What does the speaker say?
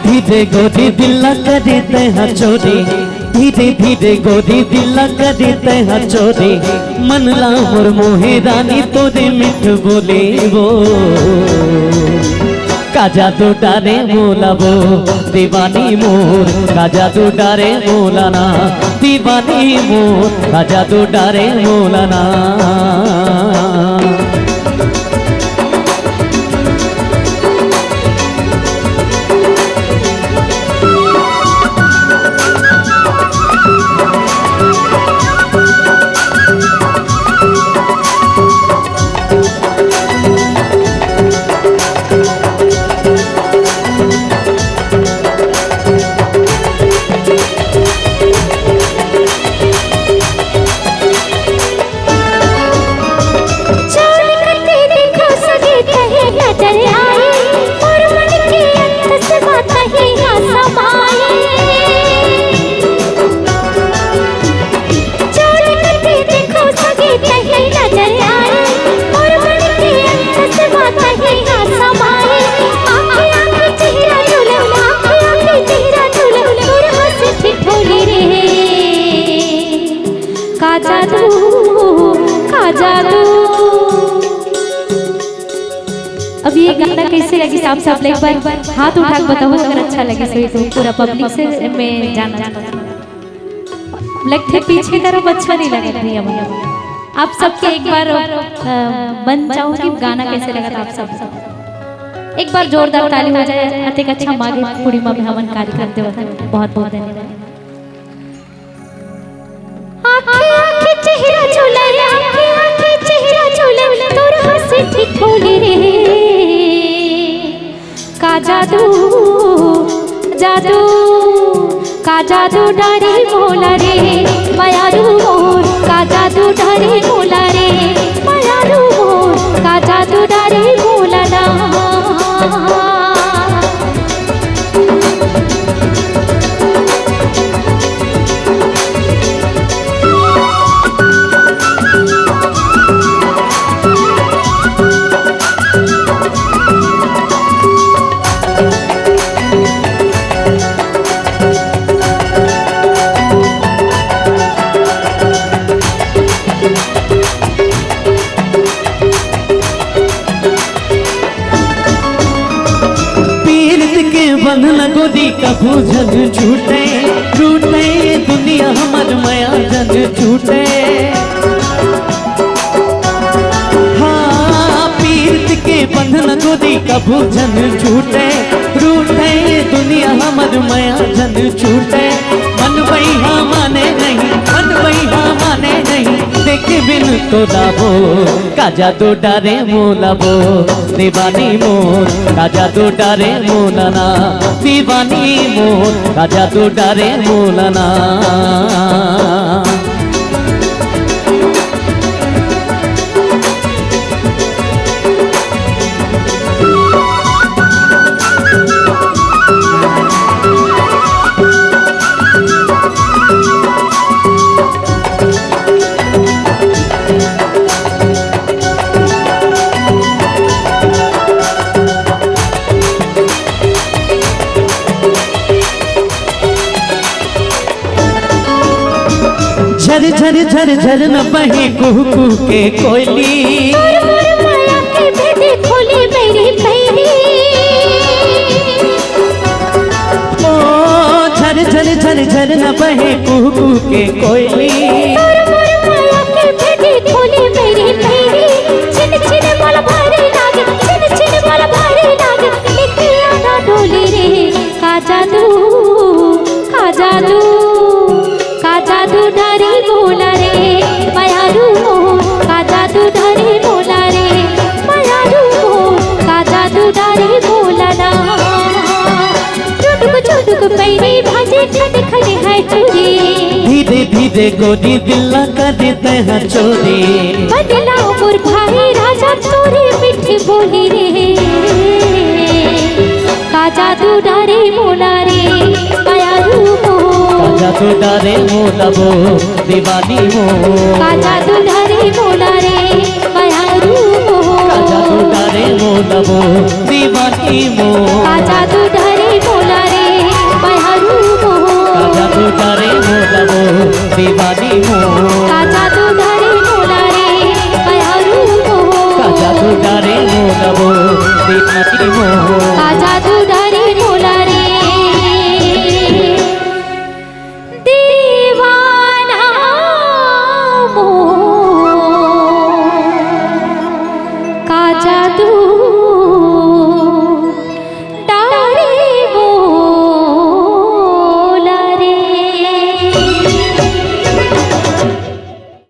धीरे गोरी दिल करते हैं चोरी, धीरे धीरे गोरी दिल करते हैं चोरी। मन ला मोर मोहे रानी तोरे मिठ बोले वो, का जादू डारे मोलाबो दीवानी मोर, का जादू डारे मोलाना दीवानी मोर, का जादू डारे मोलाना। अब ये गाना कैसे लगी आप सब एक बार हाथ उठा के बताओ अगर अच्छा लगे सही तो पूरा पब्लिक से मैं जाना लगते पीछे तरफ अच्छा नहीं लगा भैया आप सबके एक बार बन चाहूंगी गाना कैसे लगा था आप सब एक बार जोरदार ताली हो जाए अतिक अच्छा मागे पूर्णिमा में हवन कार्य करते हुए बहुत बहुत धन्यवाद। चेहरा झूले चेहरा झूले तोर हंसी ठिठोली रे, का जादू जादू का जादू डारे मोला रे मायारू मोर, का जादू डारे मोला रे मायारू मोर, का जादू डारे मोला ना। बंधन गोदी कभू जन छूटे, टूटे दुनिया हमर माया जन छूटे। हाँ पीरत के बंधन गोदी कभू जन छूटे, टूटे दुनिया हमर माया जन छूटे। मन वही माने नहीं, मन वही माने नहीं, देखे बिन तो दाबो, का जादू डारे मोलाबो दीवानी मोर, का जादू डारे मोलाना दीवानी मोर, का जादू डारे मोलाना। झर झर झर झर न बहे कुहू कुहू के कोयली, माया के भेदे खोली मेरी पैरी। ओ झर झर झर झर न बहे कुहू कुहू के कोयली, माया के भेदे खोली मेरी पैरी। छिन छिन बल भारी लागे, छिन छिन बल भारी लागे, एक आना डोली रे, का जादू का जादू का जादू डारे मोला रे मायारू मोर, का जादू डारे मोला रे मायारू मोर, का जादू डारे मोला ना। चुटुक पैरी भाजे खड़े खड़े है चूड़ी, धीरे धीरे गोरी दिल करते हैं चोरी। बदला मोर भाई राजा तोरे मिठी बोली रे, का जादू डारे मोला रे मायारू मोर, का जादू डारे मोलाबो दीवानी मोर, का जादू डारे मोला रे मायारू मोर, का जादू डारे मोलाबो दीवानी मोर, का जादू डारे मोला रे का जादू डारे मोला वो दीवानी मोह का जादू डारे मोला रे बयारू मोह का जादू डारे मोला वो दीवानी मोह का जादू डारे मोला रे दीवाना मोह का जादू